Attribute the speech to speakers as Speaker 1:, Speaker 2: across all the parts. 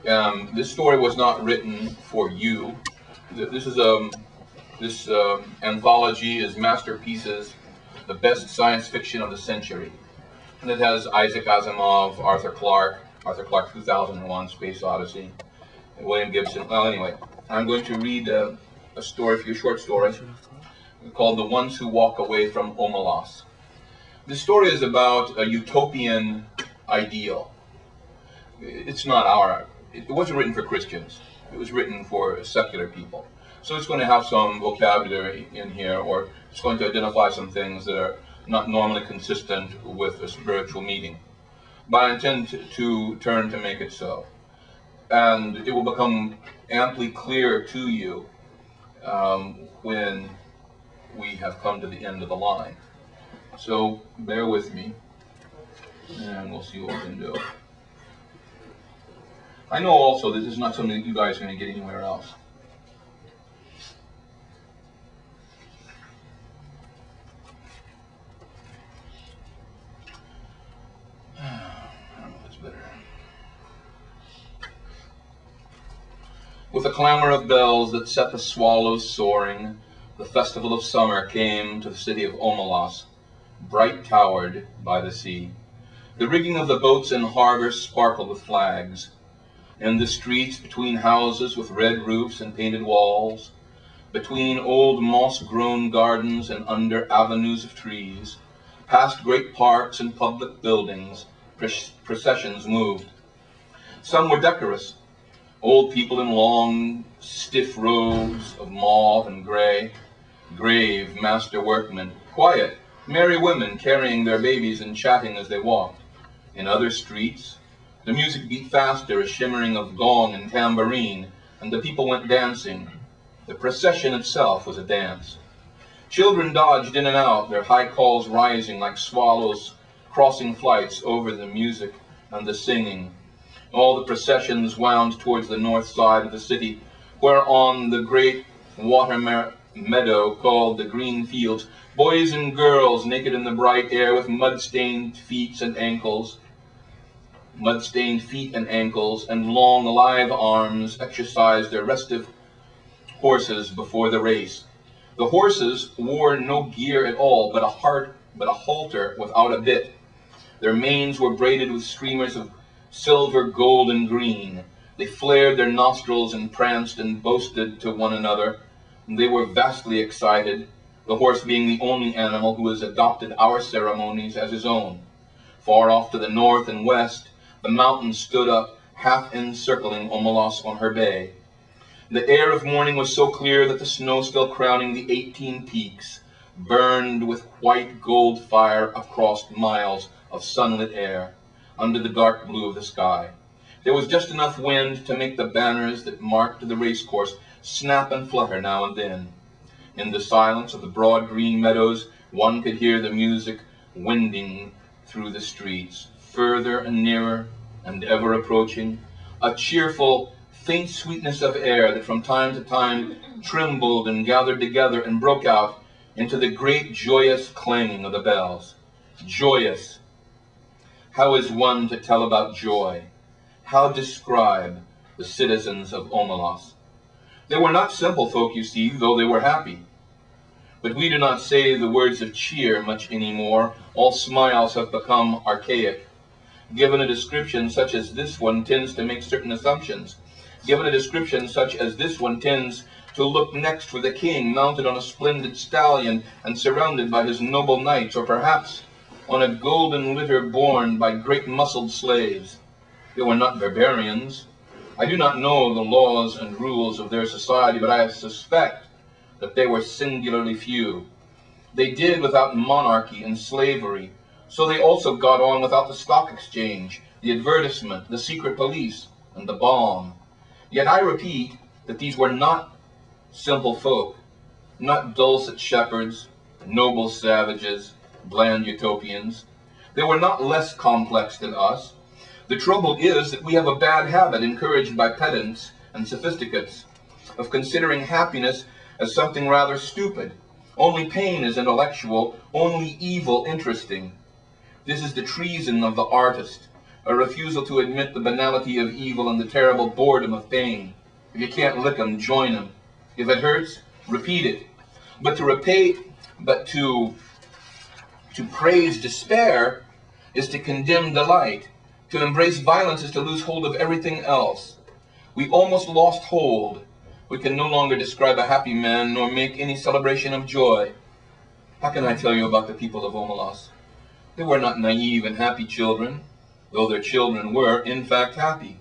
Speaker 1: This story was not written for you. This anthology is Masterpieces, the best science fiction of the century. And it has Isaac Asimov, Arthur Clarke 2001, Space Odyssey, and William Gibson. Well, anyway, I'm going to read a story for you, a short story, called The Ones Who Walk Away from Omelas. This story is about a utopian ideal. It wasn't written for Christians. It was written for secular people. So it's going to have some vocabulary in here, or it's going to identify some things that are not normally consistent with a spiritual meaning. But I intend to turn to make it so. And it will become amply clear to you when we have come to the end of the line. So bear with me, and we'll see what we can do. I know also that this is not something that you guys are going to get anywhere else. With a clamor of bells that set the swallows soaring, the festival of summer came to the city of Omelas, bright towered by the sea. The rigging of the boats in harbor sparkled with flags. In the streets, between houses with red roofs and painted walls, between old moss-grown gardens and under avenues of trees, past great parks and public buildings, processions moved. Some were decorous. Old people in long, stiff robes of mauve and gray, grave master workmen, quiet, merry women carrying their babies and chatting as they walked. In other streets, the music beat faster, a shimmering of gong and tambourine, and the people went dancing. The procession itself was a dance. Children dodged in and out, their high calls rising like swallows crossing flights over the music and the singing. All the processions wound towards the north side of the city, where on the great water meadow called the Green Fields, boys and girls naked in the bright air with mud-stained feet and ankles, and long live arms exercised their restive horses before the race. The horses wore no gear at all, but a halter without a bit. Their manes were braided with streamers of silver, gold, and green. They flared their nostrils and pranced and boasted to one another. They were vastly excited, the horse being the only animal who has adopted our ceremonies as his own. Far off to the north and west, the mountains stood up, half encircling Omelas on her bay. The air of morning was so clear that the snow still crowning the 18 peaks burned with white gold fire across miles of sunlit air, under the dark blue of the sky. There was just enough wind to make the banners that marked the racecourse snap and flutter now and then. In the silence of the broad green meadows, one could hear the music winding through the streets, further and nearer and ever approaching, a cheerful, faint sweetness of air that from time to time trembled and gathered together and broke out into the great joyous clanging of the bells. Joyous. How is one to tell about joy? How describe the citizens of Omelas? They were not simple folk, you see, though they were happy. But we do not say the words of cheer much anymore. All smiles have become archaic. Given a description such as this one tends to make certain assumptions. Given a description such as this one tends to look next for the king mounted on a splendid stallion and surrounded by his noble knights, or perhaps on a golden litter borne by great muscled slaves. They were not barbarians. I do not know the laws and rules of their society, but I suspect that they were singularly few. They did without monarchy and slavery, so they also got on without the stock exchange, the advertisement, the secret police, and the bomb. Yet I repeat that these were not simple folk, not dulcet shepherds, noble savages, bland utopians. They were not less complex than us. The trouble is that we have a bad habit, encouraged by pedants and sophisticates, of considering happiness as something rather stupid. Only pain is intellectual, only evil interesting. This is the treason of the artist. a refusal to admit the banality of evil and the terrible boredom of pain. If you can't lick them, join them. If it hurts, repeat it. But to praise despair is to condemn delight. To embrace violence is to lose hold of everything else. We almost lost hold. We can no longer describe a happy man nor make any celebration of joy. How can I tell you about the people of Omelas? They were not naive and happy children, though their children were, in fact, happy.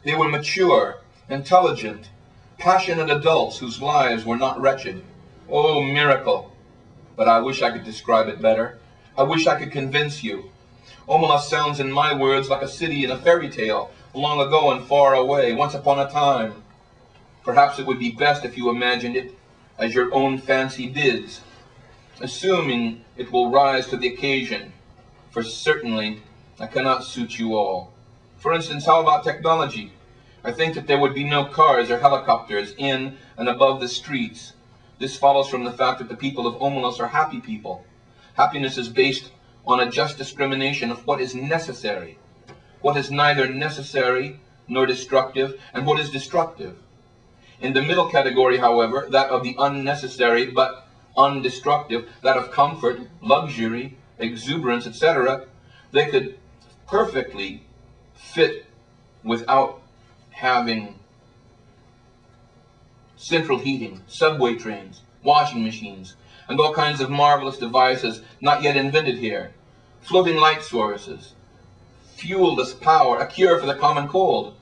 Speaker 1: They were mature, intelligent, passionate adults whose lives were not wretched. Oh, miracle! But I wish I could describe it better. I wish I could convince you. Omelas sounds in my words like a city in a fairy tale, long ago and far away, once upon a time. Perhaps it would be best if you imagined it as your own fancy bids, assuming it will rise to the occasion, for certainly I cannot suit you all. For instance, how about technology? I think that there would be no cars or helicopters in and above the streets. This follows from the fact that the people of Omelas are happy people. Happiness is based on a just discrimination of what is necessary, what is neither necessary nor destructive, and what is destructive. In the middle category, however, that of the unnecessary but undestructive, that of comfort, luxury, exuberance, etc., they could perfectly fit without having central heating, subway trains, washing machines, and all kinds of marvelous devices not yet invented here. Floating light sources, fuelless power, a cure for the common cold.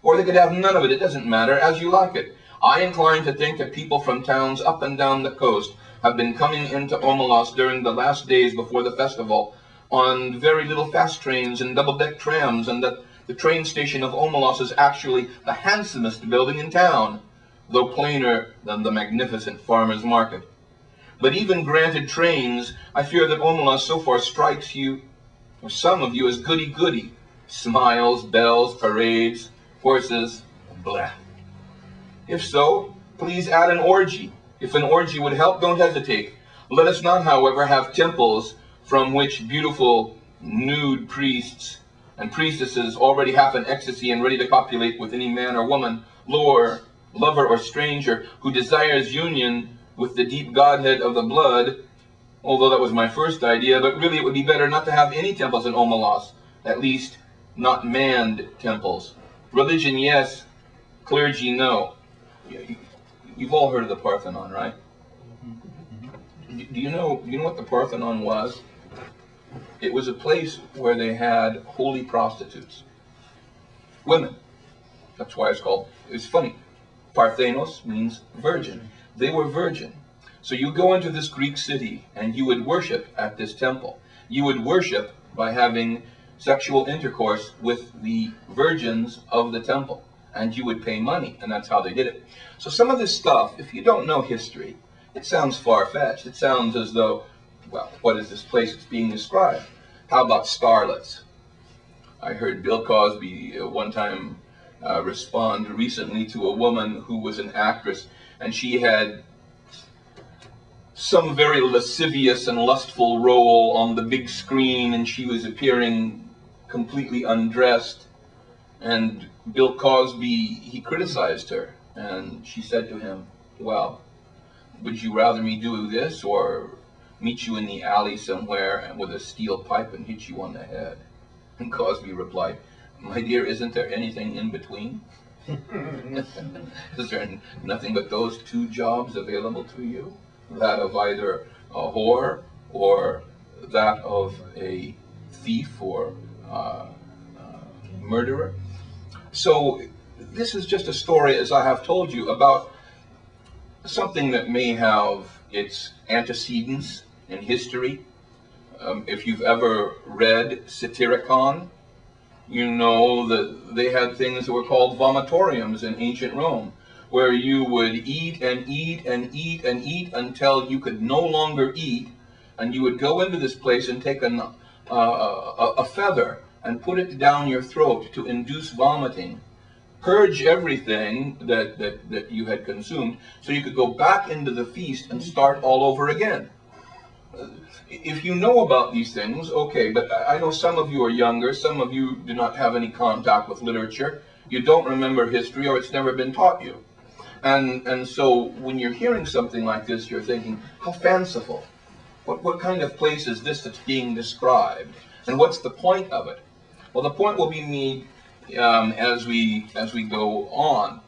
Speaker 1: Or they could have none of it, it doesn't matter, as you like it. I incline to think that people from towns up and down the coast have been coming into Omelas during the last days before the festival on very little fast trains and double-deck trams, and that the train station of Omelas is actually the handsomest building in town, though plainer than the magnificent farmer's market. But even granted trains, I fear that Omelas so far strikes you, or some of you, as goody-goody. Smiles, bells, parades, horses, blah. If so, please add an orgy. If an orgy would help, don't hesitate. Let us not, however, have temples from which beautiful nude priests and priestesses already half in ecstasy and ready to copulate with any man or woman, lover or stranger, who desires union with the deep godhead of the blood, although that was my first idea, but really it would be better not to have any temples in Omelas, at least not manned temples. Religion, yes. Clergy, no. You've all heard of the Parthenon, right? Do you know what the Parthenon was? It was a place where they had holy prostitutes. Women. That's why it's called, it's funny. Parthenos means virgin. They were virgin. So you go into this Greek city and you would worship at this temple. You would worship by having sexual intercourse with the virgins of the temple. And you would pay money, and that's how they did it. So some of this stuff, if you don't know history, it sounds far-fetched. It sounds as though, well, what is this place that's being described? How about starlets? I heard Bill Cosby one time respond recently to a woman who was an actress, and she had some very lascivious and lustful role on the big screen, and she was appearing completely undressed. And Bill Cosby, he criticized her, and she said to him, well, would you rather me do this or meet you in the alley somewhere and with a steel pipe and hit you on the head? And Cosby replied, my dear, isn't there anything in between? Is there nothing but those two jobs available to you? That of either a whore or that of a thief or murderer? So this is just a story, as I have told you, about something that may have its antecedents in history. If you've ever read Satyricon, you know that they had things that were called vomitoriums in ancient Rome, where you would eat and eat and eat and eat until you could no longer eat, and you would go into this place and take a feather and put it down your throat to induce vomiting, purge everything that you had consumed, so you could go back into the feast and start all over again. If you know about these things, okay, but I know some of you are younger, some of you do not have any contact with literature, you don't remember history, or it's never been taught you. And so when you're hearing something like this, you're thinking, how fanciful. What kind of place is this that's being described? And what's the point of it? Well, the point will be made as we go on.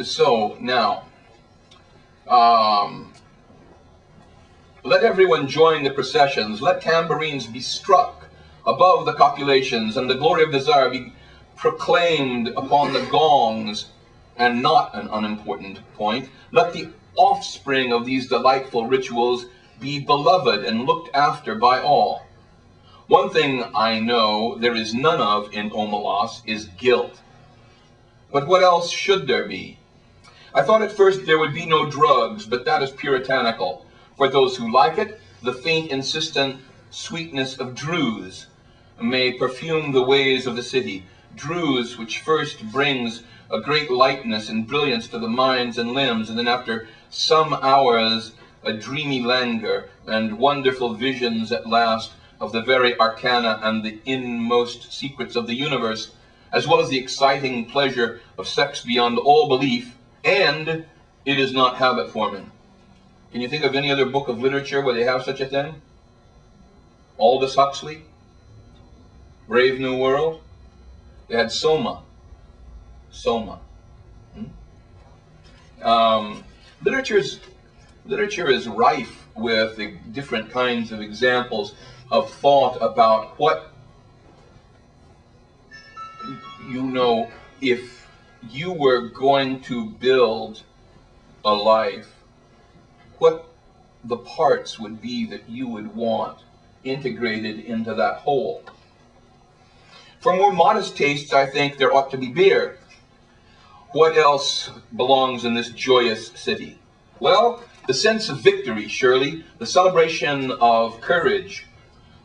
Speaker 1: So now, let everyone join the processions. Let tambourines be struck above the copulations, and the glory of the Tsar be proclaimed upon the gongs. And not an unimportant point, let the offspring of these delightful rituals be beloved and looked after by all. One thing I know there is none of in Omelas is guilt. But what else should there be? I thought at first there would be no drugs, but that is puritanical. For those who like it, the faint, insistent sweetness of druse may perfume the ways of the city. Druse, which first brings a great lightness and brilliance to the minds and limbs, and then after some hours a dreamy languor and wonderful visions at last of the very arcana and the inmost secrets of the universe, as well as the exciting pleasure of sex beyond all belief, and it is not habit-forming. Can you think of any other book of literature where they have such a thing? Aldous Huxley, Brave New World. They had Soma. Literature is rife with the different kinds of examples of thought about what, you know, if you were going to build a life, what the parts would be that you would want integrated into that whole. For more modest tastes, I think there ought to be beer. What else belongs in this joyous city? Well, the sense of victory, surely, the celebration of courage.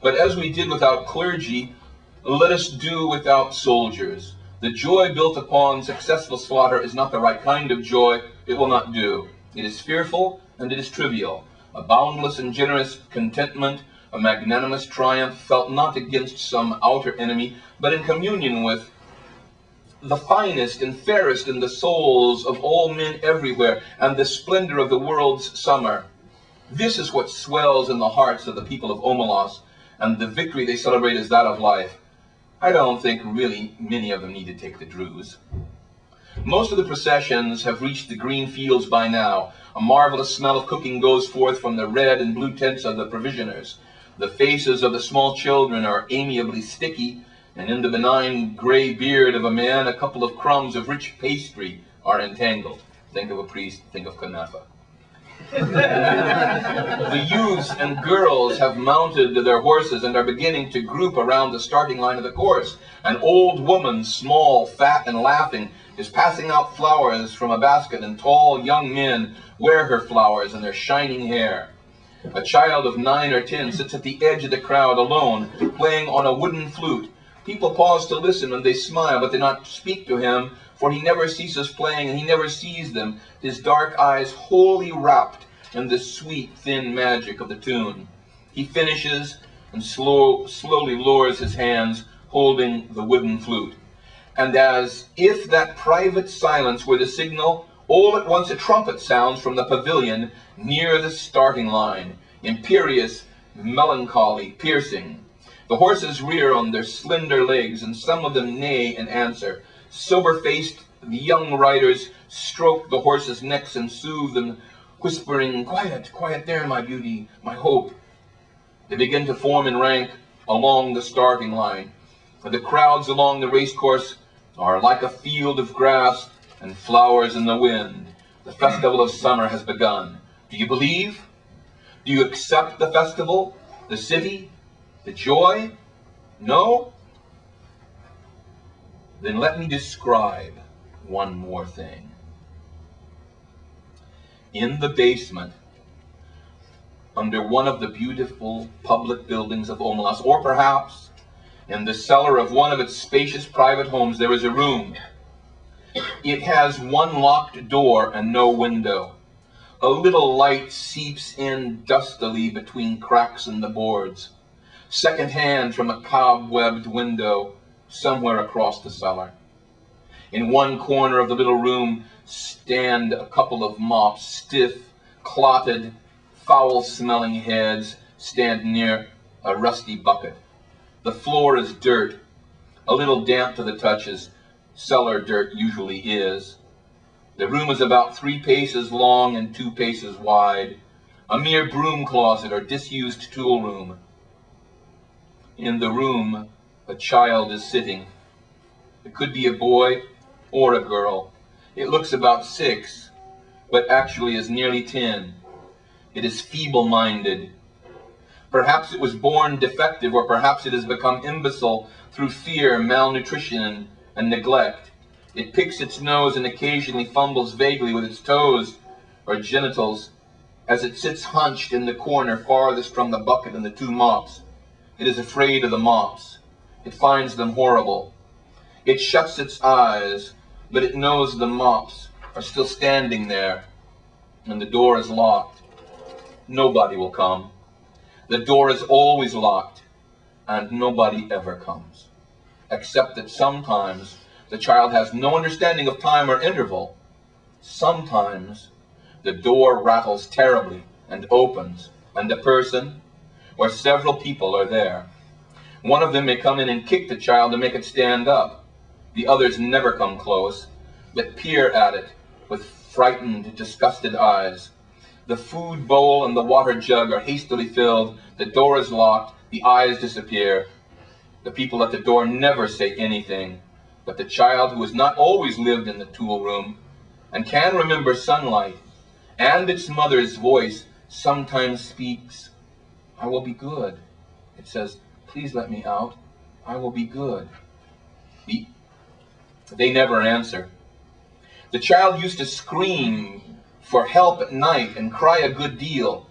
Speaker 1: But as we did without clergy, let us do without soldiers. The joy built upon successful slaughter is not the right kind of joy. It will not do. It is fearful and it is trivial. A boundless and generous contentment, a magnanimous triumph felt not against some outer enemy, but in communion with the finest and fairest in the souls of all men everywhere, and the splendor of the world's summer. This is what swells in the hearts of the people of Omelas, and the victory they celebrate is that of life. I don't think really many of them need to take the druse. Most of the processions have reached the green fields by now. A marvelous smell of cooking goes forth from the red and blue tents of the provisioners. The faces of the small children are amiably sticky, and in the benign gray beard of a man, a couple of crumbs of rich pastry are entangled. Think of a priest, think of Kanafa. The youths and girls have mounted their horses and are beginning to group around the starting line of the course. An old woman, small, fat, and laughing, is passing out flowers from a basket, and tall young men wear her flowers in their shining hair. A child of 9 or 10 sits at the edge of the crowd alone, playing on a wooden flute. People pause to listen and they smile, but they not speak to him, for he never ceases playing and he never sees them, his dark eyes wholly wrapped in the sweet, thin magic of the tune. He finishes and slowly lowers his hands, holding the wooden flute. And as if that private silence were the signal, all at once a trumpet sounds from the pavilion near the starting line, imperious, melancholy, piercing. The horses rear on their slender legs, and some of them neigh in answer. Sober-faced, the young riders stroke the horses' necks and soothe them, whispering, "Quiet, quiet there, my beauty, my hope." They begin to form in rank along the starting line. The crowds along the racecourse are like a field of grass and flowers in the wind. The festival of summer has begun. Do you believe? Do you accept the festival, the city, the joy? No? Then let me describe one more thing. In the basement, under one of the beautiful public buildings of Omelas, or perhaps in the cellar of one of its spacious private homes, there is a room. It has one locked door and no window. A little light seeps in dustily between cracks in the boards, second-hand from a cobwebbed window somewhere across the cellar. In one corner of the little room stand a couple of mops, stiff, clotted, foul-smelling heads stand near a rusty bucket. The floor is dirt, a little damp to the touch, as cellar dirt usually is. The room is about 3 paces long and 2 paces wide, a mere broom closet or disused tool room. In the room, a child is sitting. It could be a boy or a girl. It looks about 6, but actually is nearly 10. It is feeble-minded. Perhaps it was born defective, or perhaps it has become imbecile through fear, malnutrition, and neglect. It picks its nose and occasionally fumbles vaguely with its toes or genitals as it sits hunched in the corner farthest from the bucket and the 2 mops. It is afraid of the mops. It finds them horrible. It shuts its eyes, but it knows the mops are still standing there, and the door is locked. Nobody will come. The door is always locked, and nobody ever comes, except that sometimes the child has no understanding of time or interval. Sometimes the door rattles terribly and opens, and a person or several people are there. One of them may come in and kick the child to make it stand up. The others never come close, but peer at it with frightened, disgusted eyes. The food bowl and the water jug are hastily filled, the door is locked, the eyes disappear. The people at the door never say anything, but the child, who has not always lived in the tool room and can remember sunlight and its mother's voice, sometimes speaks. "I will be good." It says, "Please let me out. I will be good." They never answer. The child used to scream for help at night and cry a good deal,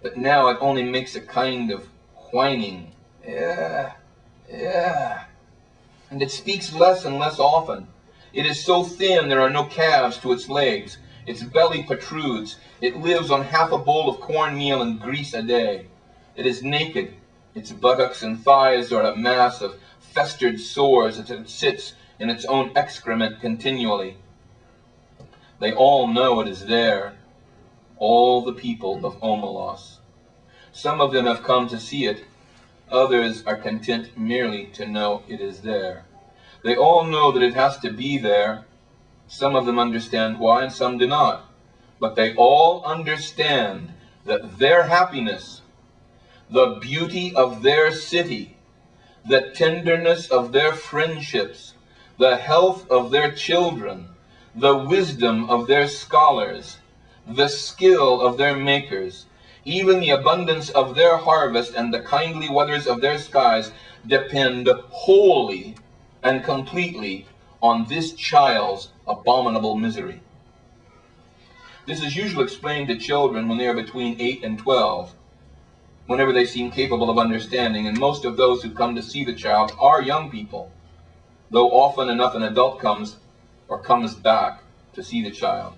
Speaker 1: but now it only makes a kind of whining. Yeah, yeah. And it speaks less and less often. It is so thin there are no calves to its legs. Its belly protrudes. It lives on half a bowl of cornmeal and grease a day. It is naked. Its buttocks and thighs are a mass of festered sores as it sits in its own excrement continually. They all know it is there, all the people of Omelos. Some of them have come to see it. Others are content merely to know it is there. They all know that it has to be there. Some of them understand why and some do not. But they all understand that their happiness, the beauty of their city, the tenderness of their friendships, the health of their children, the wisdom of their scholars, the skill of their makers, even the abundance of their harvest and the kindly weathers of their skies depend wholly and completely on this child's abominable misery. This is usually explained to children when they are between 8 and 12, whenever they seem capable of understanding, and most of those who come to see the child are young people, though often enough an adult comes or comes back to see the child.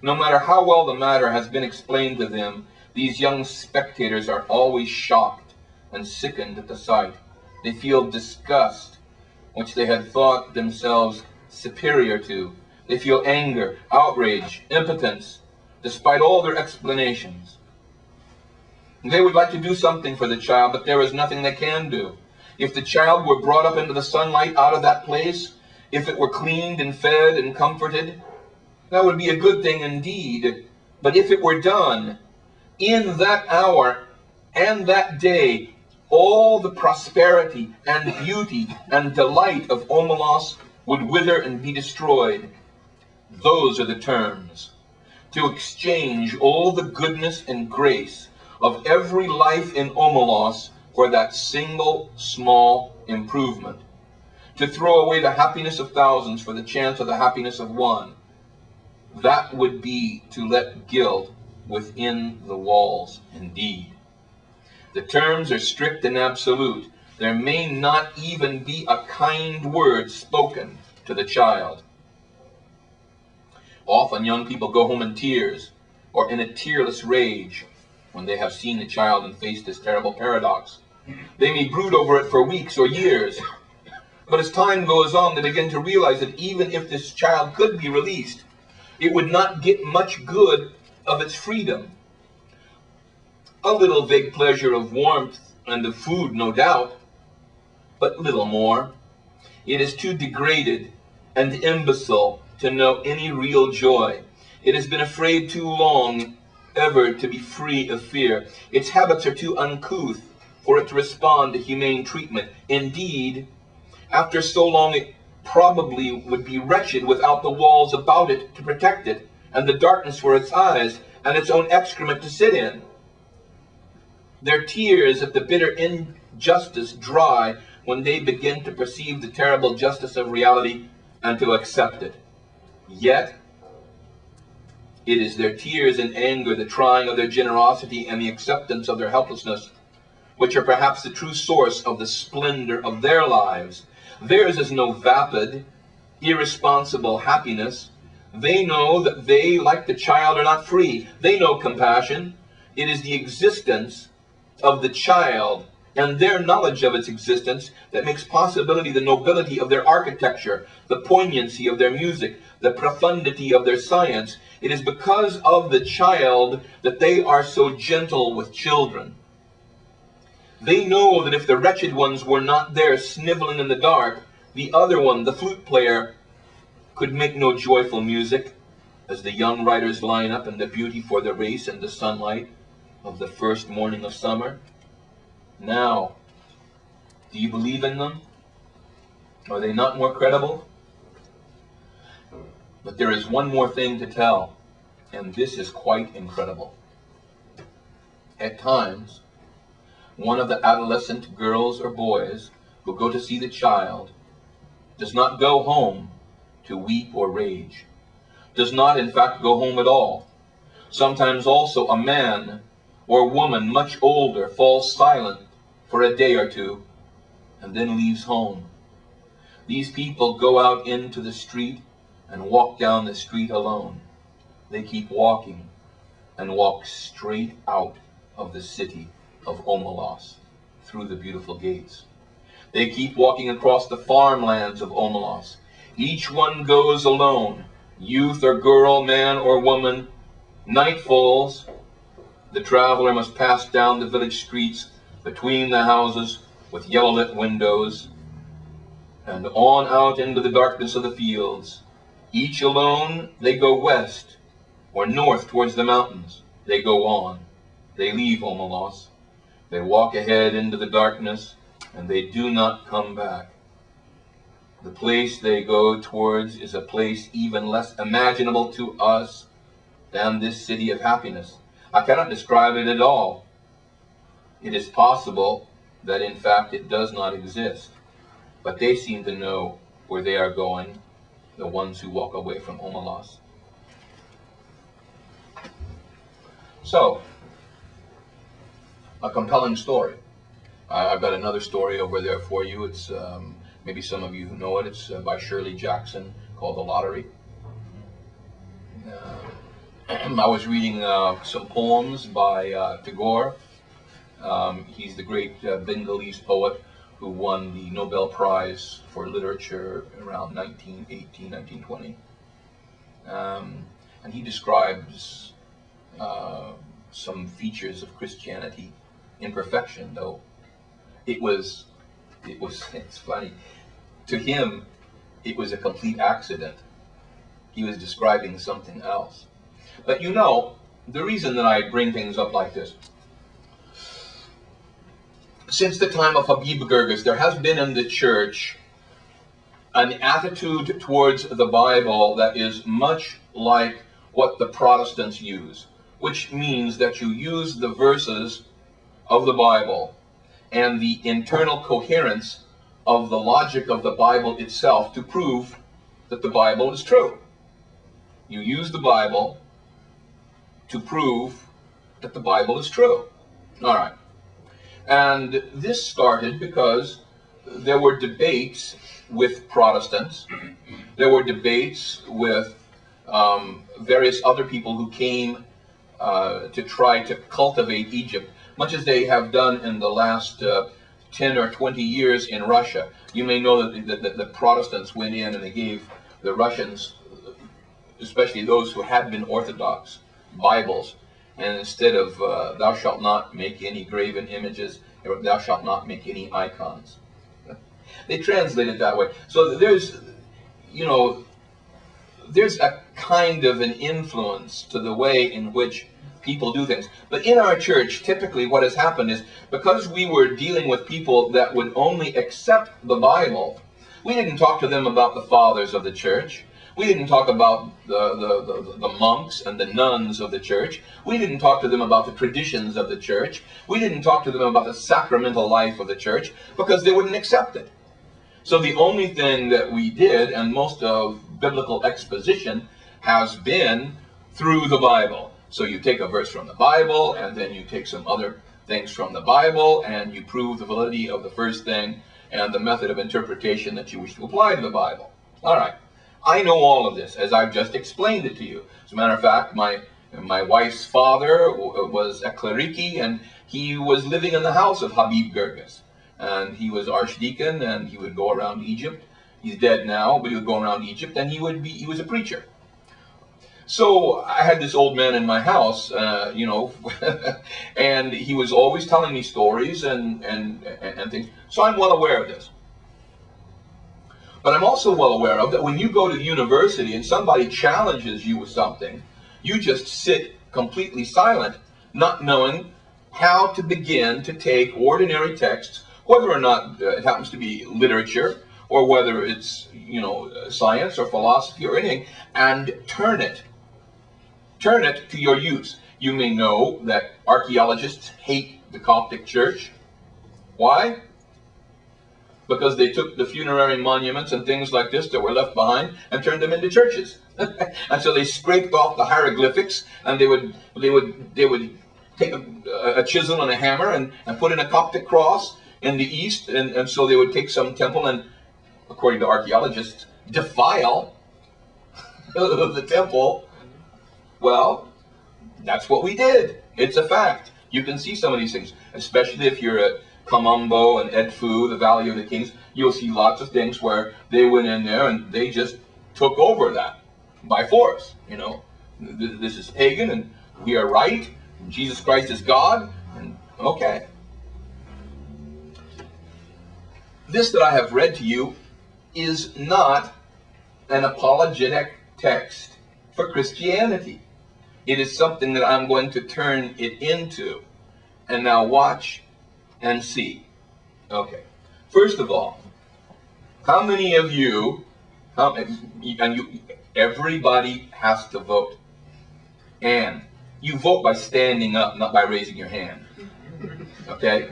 Speaker 1: No matter how well the matter has been explained to them, these young spectators are always shocked and sickened at the sight. They feel disgust, which they had thought themselves superior to. They feel anger, outrage, impotence, despite all their explanations. They would like to do something for the child, but there is nothing they can do. If the child were brought up into the sunlight out of that place, if it were cleaned and fed and comforted, that would be a good thing indeed. But if it were done, in that hour and that day, all the prosperity and beauty and delight of Omelos would wither and be destroyed. Those are the terms. To exchange all the goodness and grace of every life in Omelos for that single small improvement. To throw away the happiness of thousands for the chance of the happiness of one. That would be to let guilt within the walls indeed. The terms are strict and absolute. There may not even be a kind word spoken to the child. Often young people go home in tears or in a tearless rage when they have seen the child and faced this terrible paradox. They may brood over it for weeks or years, but as time goes on, they begin to realize that even if this child could be released, it would not get much good of its freedom. A little vague pleasure of warmth and of food, no doubt, but little more. It is too degraded and imbecile to know any real joy. It has been afraid too long ever to be free of fear. Its habits are too uncouth for it to respond to humane treatment. Indeed, after so long, it probably would be wretched without the walls about it to protect it, and the darkness for its eyes, and its own excrement to sit in. Their tears at the bitter injustice dry when they begin to perceive the terrible justice of reality and to accept it. Yet, it is their tears and anger, the trying of their generosity and the acceptance of their helplessness, which are perhaps the true source of the splendor of their lives. Theirs is no vapid, irresponsible happiness. They know that they, like the child, are not free. They know compassion. It is the existence of the child and their knowledge of its existence that makes possibility the nobility of their architecture, the poignancy of their music, the profundity of their science. It is because of the child that they are so gentle with children. They know that if the wretched ones were not there sniveling in the dark, the other one, the flute player, could make no joyful music as the young riders line up in the beauty for the race and the sunlight of the first morning of summer. Now, do you believe in them? Are they not more credible? But there is one more thing to tell, and this is quite incredible. At times, one of the adolescent girls or boys who go to see the child does not go home to weep or rage, does not in fact go home at all. Sometimes also a man or woman much older falls silent for a day or two and then leaves home. These people go out into the street and walk down the street alone. They keep walking and walk straight out of the city of Omelas through the beautiful gates. They keep walking across the farmlands of Omelas. Each one goes alone, youth or girl, man or woman. Night falls. The traveler must pass down the village streets between the houses with yellow-lit windows and on out into the darkness of the fields. Each alone, they go west or north towards the mountains. They go on. They leave Omelas. They walk ahead into the darkness, and they do not come back. The place they go towards is a place even less imaginable to us than this city of happiness. I cannot describe it at all. It is possible that in fact it does not exist, but they seem to know where they are going, the ones who walk away from Omelas. So, a compelling story. I've got another story over there for you. It's maybe some of you who know it. It's by Shirley Jackson, called The Lottery. I was reading some poems by Tagore. He's the great Bengalese poet who won the Nobel Prize for Literature around 1918, 1920. And he describes some features of Christianity. Imperfection, though. It's funny. To him, it was a complete accident. He was describing something else. But you know, the reason that I bring things up like this, since the time of Habib Girgis, there has been in the church an attitude towards the Bible that is much like what the Protestants use, which means that you use the verses of the Bible and the internal coherence of the logic of the Bible itself to prove that the Bible is true. You use the Bible to prove that the Bible is true. All right. And this started because there were debates with Protestants. There were debates with various other people who came to try to cultivate Egypt, much as they have done in the last 10 or 20 years in Russia. You may know that the Protestants went in and they gave the Russians, especially those who had been Orthodox, Bibles, and instead of thou shalt not make any graven images, thou shalt not make any icons. They translate it that way. So there's, you know, there's a kind of an influence to the way in which people do things. But in our church, typically what has happened is, because we were dealing with people that would only accept the Bible, we didn't talk to them about the fathers of the church. We didn't talk about the monks and the nuns of the church. We didn't talk to them about the traditions of the church. We didn't talk to them about the sacramental life of the church, because they wouldn't accept it. So the only thing that we did, and most of biblical exposition has been through the Bible. So you take a verse from the Bible, and then you take some other things from the Bible, and you prove the validity of the first thing and the method of interpretation that you wish to apply to the Bible. All right. I know all of this, as I've just explained it to you. As a matter of fact, my wife's father was a clerically, and he was living in the house of Habib Girgis. And he was archdeacon, and he would go around Egypt. He's dead now, but he would go around Egypt, and he was a preacher. So I had this old man in my house, you know, and he was always telling me stories and things. So I'm well aware of this. But I'm also well aware of that when you go to the university and somebody challenges you with something, you just sit completely silent, not knowing how to begin to take ordinary texts, whether or not it happens to be literature, or whether it's, you know, science or philosophy or anything, and turn it to your use. You may know that archaeologists hate the Coptic Church. Why? Because they took the funerary monuments and things like this that were left behind and turned them into churches. And so they scraped off the hieroglyphics, and they would take a chisel and a hammer and put in a Coptic cross in the east, and so they would take some temple and, according to archaeologists, defile the temple. Well, that's what we did. It's a fact. You can see some of these things, especially if you're at Kamambo and Edfu, the Valley of the Kings. You'll see lots of things where they went in there and they just took over that by force. You know, this is pagan and we are right. Jesus Christ is God. And okay. This that I have read to you is not an apologetic text for Christianity. It is something that I'm going to turn it into. And now watch and see. Okay. First of all, how many of you, everybody has to vote. And you vote by standing up, not by raising your hand. Okay?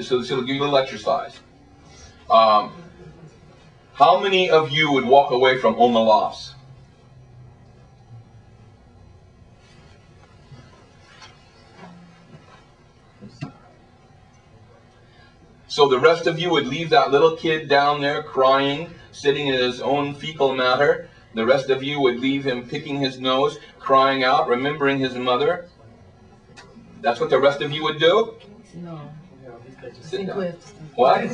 Speaker 1: So this will give you a little exercise. How many of you would walk away from Omelas? So the rest of you would leave that little kid down there crying, sitting in his own fecal matter. The rest of you would leave him picking his nose, crying out, remembering his mother. That's what the rest of you would do?
Speaker 2: No.
Speaker 1: Sit down. What?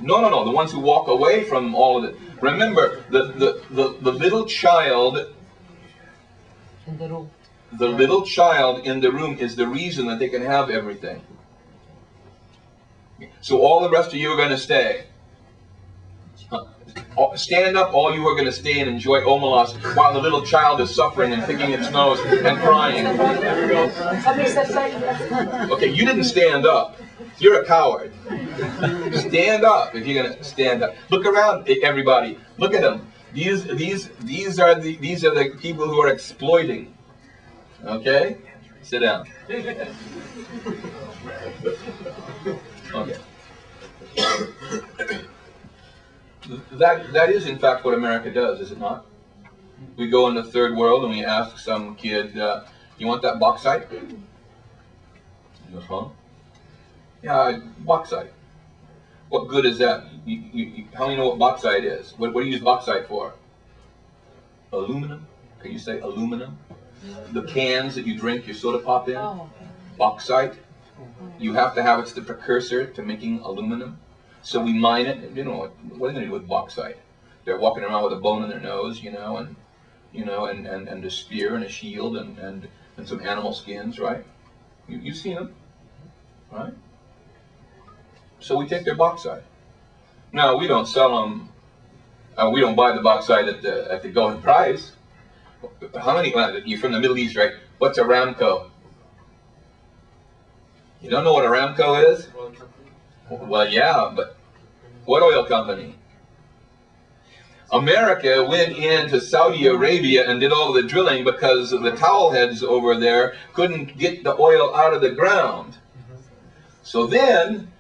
Speaker 1: No. The ones who walk away from all of it. Remember, the little child, the little child in the room is the reason that they can have everything. So all the rest of you are going to stay. Stand up, all you are going to stay and enjoy Omelas while the little child is suffering and picking its nose and crying. Okay, you didn't stand up. You're a coward. Stand up if you're going to stand up. Look around, everybody. Look at them. These are the people who are exploiting. Okay? Sit down. Okay. That is in fact what America does, is it not? We go in the third world and we ask some kid, you want that bauxite? He goes, huh? Yeah, bauxite. What good is that? How many know what bauxite is? What do you use bauxite for? Aluminum? Can you say aluminum? The cans that you drink your soda pop in,
Speaker 2: Oh.
Speaker 1: bauxite. You have to have it's the precursor to making aluminum. So we mine it. You know what are they going to do with bauxite? They're walking around with a bone in their nose, and a spear and a shield and some animal skins, right? You've seen them, right? So we take their bauxite. Now we don't sell them. We don't buy the bauxite at the going price. How many? You're from the Middle East, right? What's Aramco? You don't know what Aramco is? Well, yeah, but what oil company? America went into Saudi Arabia and did all the drilling because the towel heads over there couldn't get the oil out of the ground. So then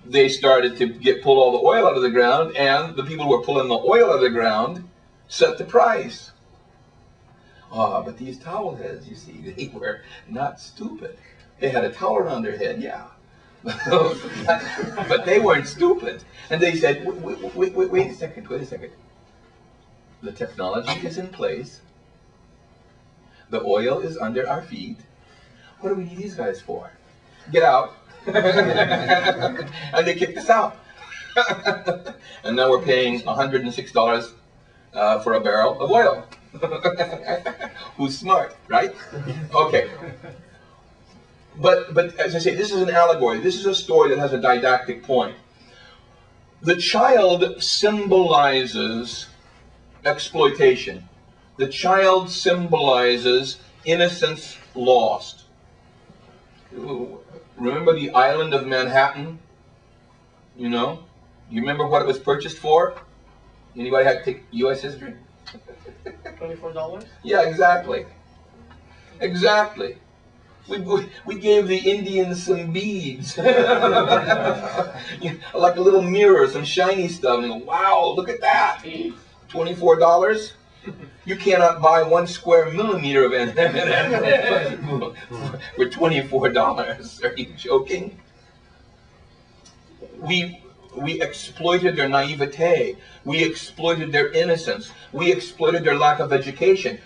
Speaker 1: they started to pull all the oil out of the ground, and the people who were pulling the oil out of the ground set the price. But these towel heads, you see, they were not stupid. They had a towel around their head, yeah. But they weren't stupid. And they said, wait a second. The technology is in place. The oil is under our feet. What do we need these guys for? Get out. And they kicked us out. And now we're paying $106 for a barrel of oil. Who's smart, right? Okay. But as I say, this is an allegory. This is a story that has a didactic point. The child symbolizes exploitation. The child symbolizes innocence lost. Remember the island of Manhattan? You know? You remember what it was purchased for? Anybody had to take U.S. history?
Speaker 3: $24?
Speaker 1: Yeah, exactly. Exactly. We gave the Indians some beads. Like a little mirror, some shiny stuff. And wow, look at that. $24? You cannot buy 1 square millimeter of M&M for $24. Are you joking? We exploited their naivete. We exploited their innocence. We exploited their lack of education.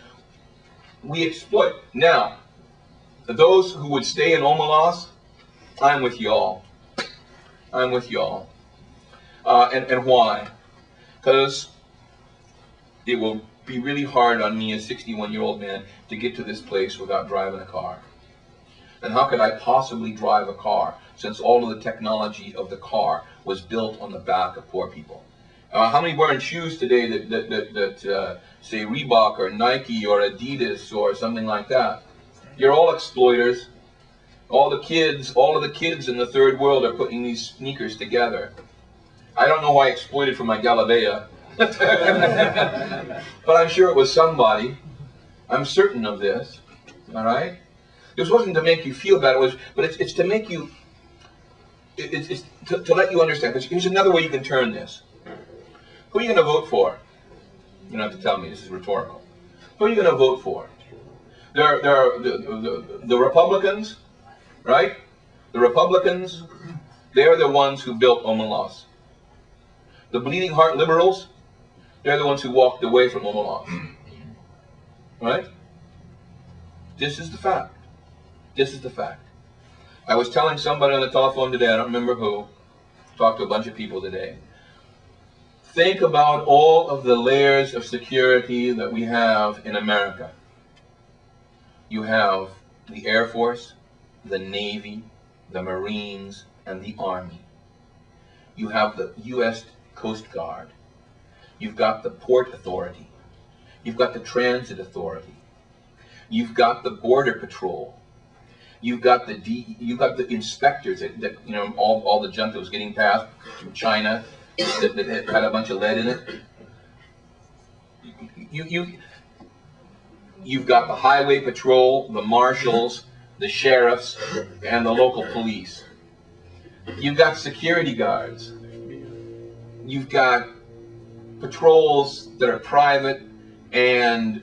Speaker 1: We exploit. Now, those who would stay in Omelas, I'm with y'all. I'm with y'all. And why? Because it will be really hard on me, a 61-year-old man, to get to this place without driving a car. And how could I possibly drive a car since all of the technology of the car was built on the back of poor people? How many wearing shoes today that say Reebok or Nike or Adidas or something like that? You're all exploiters. All of the kids in the third world are putting these sneakers together. I don't know who I exploited for my Galilea. But I'm sure it was somebody. I'm certain of this. All right? This wasn't to make you feel bad, but it's to make you, it's to let you understand. Because here's another way you can turn this. Who are you going to vote for? You don't have to tell me, this is rhetorical. Who are you going to vote for? There are the Republicans, right? The Republicans, they're the ones who built Omelas. The Bleeding Heart Liberals, they're the ones who walked away from Omelas. Right? This is the fact. This is the fact. I was telling somebody on the telephone today, I don't remember who, talked to a bunch of people today. Think about all of the layers of security that we have in America. You have the Air Force, the Navy, the Marines, and the Army. You have the U.S. Coast Guard. You've got the Port Authority. You've got the Transit Authority. You've got the Border Patrol. You've got the inspectors that you know, all the junk that was getting passed from China that had a bunch of lead in it. You've got the Highway Patrol, the marshals, the sheriffs, and the local police. You've got security guards. You've got patrols that are private and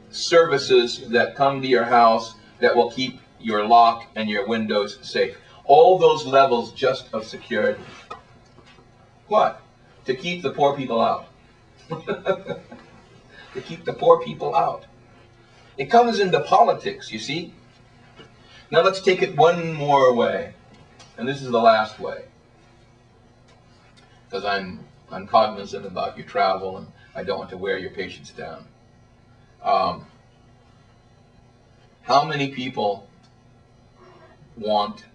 Speaker 1: services that come to your house that will keep your lock and your windows safe. All those levels just of security. What? To keep the poor people out. To keep the poor people out. It comes into politics, you see. Now let's take it one more way. And this is the last way. Because I'm cognizant about your travel and I don't want to wear your patience down. How many people want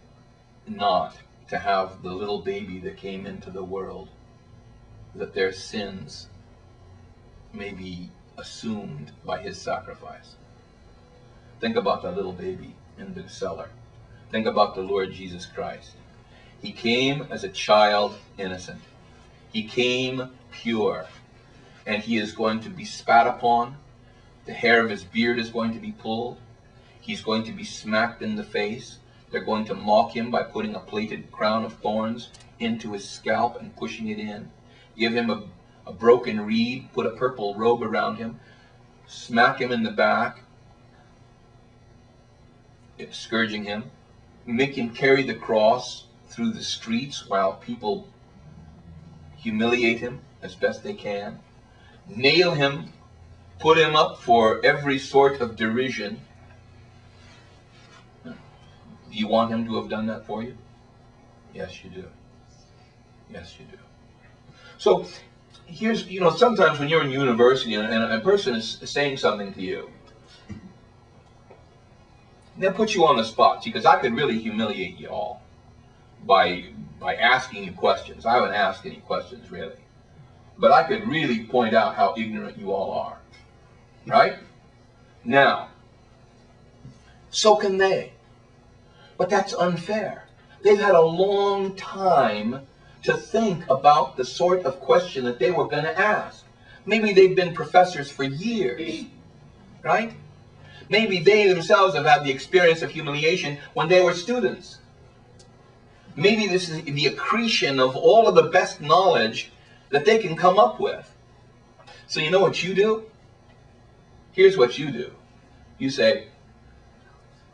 Speaker 1: not to have the little baby that came into the world, that their sins may be assumed by his sacrifice? Think about that little baby in the cellar. Think about the Lord Jesus Christ. He came as a child innocent. He came pure. And he is going to be spat upon. The hair of his beard is going to be pulled. He's going to be smacked in the face. They're going to mock him by putting a plaited crown of thorns into his scalp and pushing it in. Give him a broken reed, put a purple robe around him, smack him in the back, scourging him, make him carry the cross through the streets while people humiliate him as best they can, nail him, put him up for every sort of derision. Do you want him to have done that for you? Yes, you do. Yes, you do. So here's, sometimes when you're in university and a person is saying something to you, they'll put you on the spot, because I could really humiliate you all by asking you questions. I haven't asked any questions, really. But I could really point out how ignorant you all are. Right? Now, so can they. But that's unfair. They've had a long time to think about the sort of question that they were going to ask. Maybe they've been professors for years. Right? Maybe they themselves have had the experience of humiliation when they were students. Maybe this is the accretion of all of the best knowledge that they can come up with. So you know what you do? Here's what you do. You say,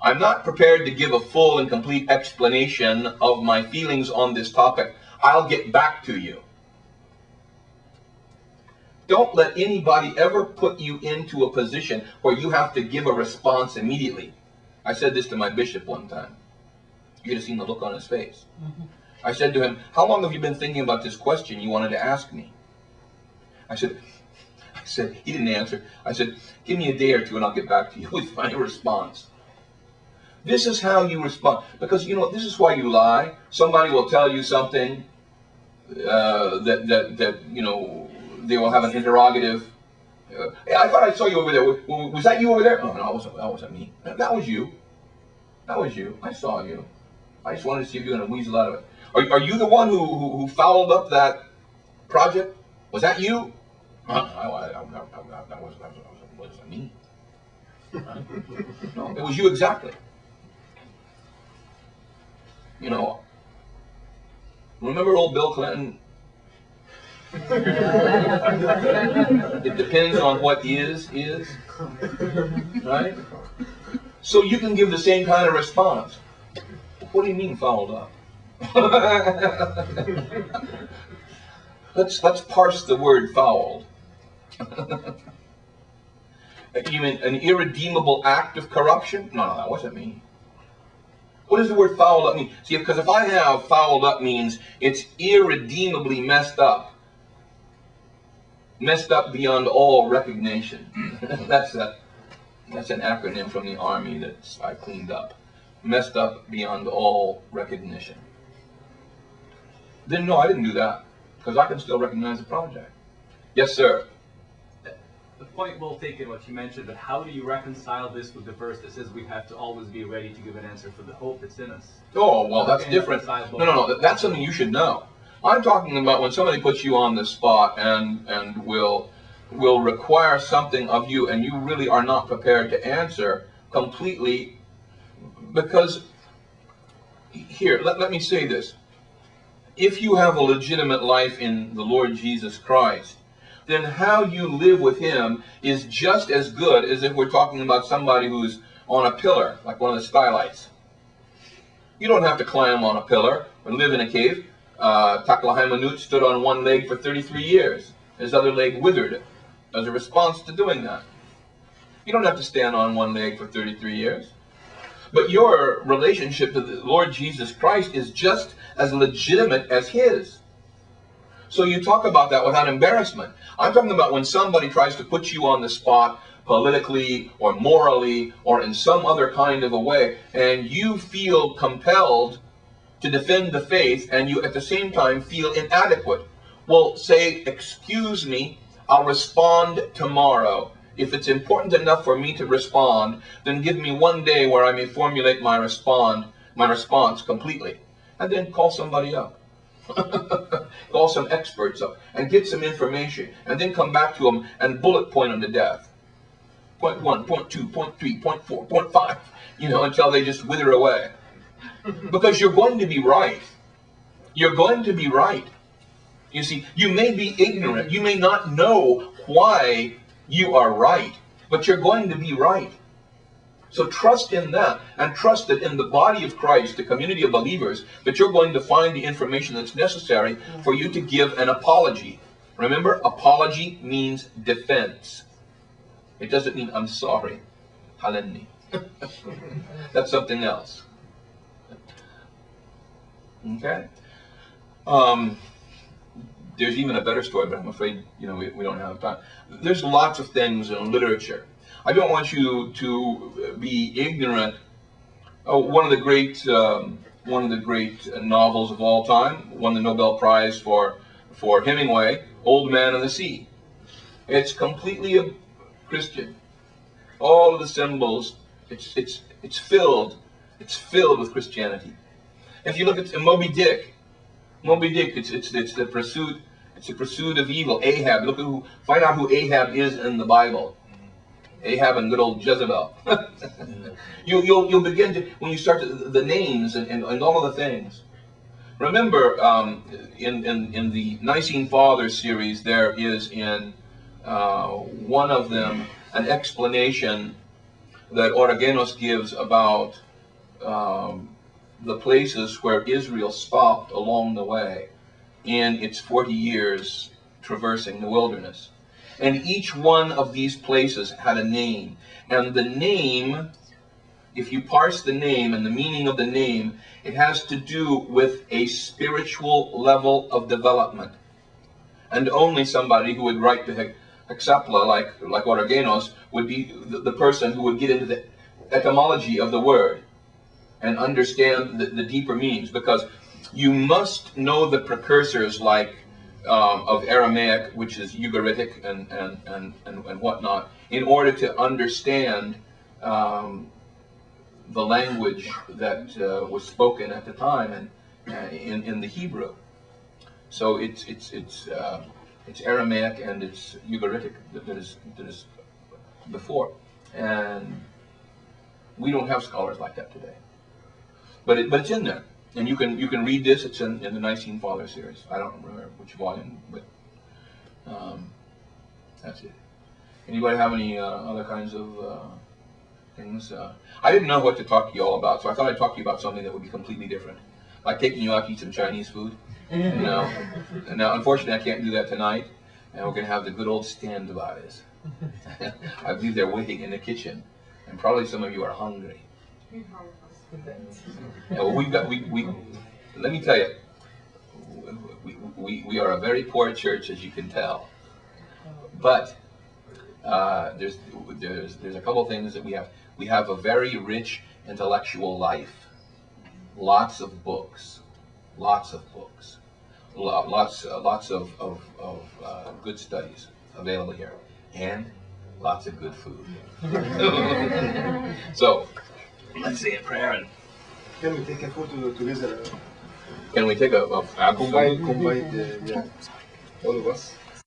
Speaker 1: I'm not prepared to give a full and complete explanation of my feelings on this topic. I'll get back to you. Don't let anybody ever put you into a position where you have to give a response immediately. I said this to my bishop one time. You could have seen the look on his face. I said to him, how long have you been thinking about this question you wanted to ask me? I said, he didn't answer. I said, give me a day or two and I'll get back to you with my response. This is how you respond. Because, this is why you lie. Somebody will tell you something that they will have an interrogative. I thought I saw you over there. Was that you over there? Oh, no, that wasn't me. That was you. That was you. I saw you. I just wanted to see if you're going to weasel out of it. Are you the one who fouled up that project? Was that you? That wasn't me. No, it was you exactly. Remember old Bill Clinton? It depends on what is, right? So you can give the same kind of response. What do you mean fouled up? Let's parse the word fouled. You mean an irredeemable act of corruption? No, that wasn't me. What does the word fouled up mean? See, because if I have fouled up means it's irredeemably messed up. Messed up beyond all recognition. That's an acronym from the Army that I cleaned up. Messed up beyond all recognition. Then no, I didn't do that, because I can still recognize the project. Yes, sir.
Speaker 2: The point well taken, what you mentioned, but how do you reconcile this with the verse that says we have to always be ready to give an answer for the hope that's in us?
Speaker 1: Oh, well, that's different. No, that's something you should know. I'm talking about when somebody puts you on the spot and will require something of you and you really are not prepared to answer completely, because, here, let me say this. If you have a legitimate life in the Lord Jesus Christ, then how you live with him is just as good as if we're talking about somebody who's on a pillar, like one of the skylights. You don't have to climb on a pillar or live in a cave. Taklahaimanut stood on one leg for 33 years. His other leg withered as a response to doing that. You don't have to stand on one leg for 33 years. But your relationship to the Lord Jesus Christ is just as legitimate as his. So you talk about that without embarrassment. I'm talking about when somebody tries to put you on the spot politically or morally or in some other kind of a way, and you feel compelled to defend the faith, and you at the same time feel inadequate. Well, say, excuse me, I'll respond tomorrow. If it's important enough for me to respond, then give me one day where I may formulate my response completely. And then call somebody up. Call some experts up and get some information, and then come back to them and bullet point them to death. Point 1, point 2, point 3, point 4, point 5, until they just wither away. Because you're going to be right. You're going to be right. You see, you may be ignorant. You may not know why you are right, but you're going to be right. So trust in that, and trust that in the body of Christ, the community of believers, that you're going to find the information that's necessary for you to give an apology. Remember, apology means defense. It doesn't mean I'm sorry. Haleni. That's something else. Okay? There's even a better story, but I'm afraid we don't have time. There's lots of things in literature. I don't want you to be ignorant. One of the great novels of all time won the Nobel Prize for Hemingway, Old Man and the Sea. It's completely Christian. All of the symbols, it's filled with Christianity. If you look at Moby Dick, it's the pursuit of evil. Ahab, find out who Ahab is in the Bible. Ahab and good old Jezebel. You'll begin to, when you start the names and all of the things. Remember, in the Nicene Fathers series, there is in one of them an explanation that Origenos gives about the places where Israel stopped along the way in its 40 years traversing the wilderness. And each one of these places had a name. And the name, if you parse the name and the meaning of the name, it has to do with a spiritual level of development. And only somebody who would write the Hexapla, like Origenos, would be the person who would get into the etymology of the word and understand the deeper meanings. Because you must know the precursors of Aramaic, which is Ugaritic and whatnot, in order to understand the language that was spoken at the time in the Hebrew. So it's Aramaic and it's Ugaritic that is before, and we don't have scholars like that today. But it's in there. And you can read this. It's in the Nicene Fathers series. I don't remember which volume, but that's it. Anybody have any other kinds of things? I didn't know what to talk to you all about, so I thought I'd talk to you about something that would be completely different, like taking you out to eat some Chinese food. Now, unfortunately, I can't do that tonight, and we're going to have the good old standbys. I believe they're waiting in the kitchen, and probably some of you are hungry. Yeah, well, let me tell you, we are a very poor church, as you can tell. But there's a couple of things that we have. We have a very rich intellectual life. Lots of books, lots of good studies available here, and lots of good food. So. Let's say a prayer. And
Speaker 4: can we take a photo together?
Speaker 1: Can we take a
Speaker 4: combine all of us?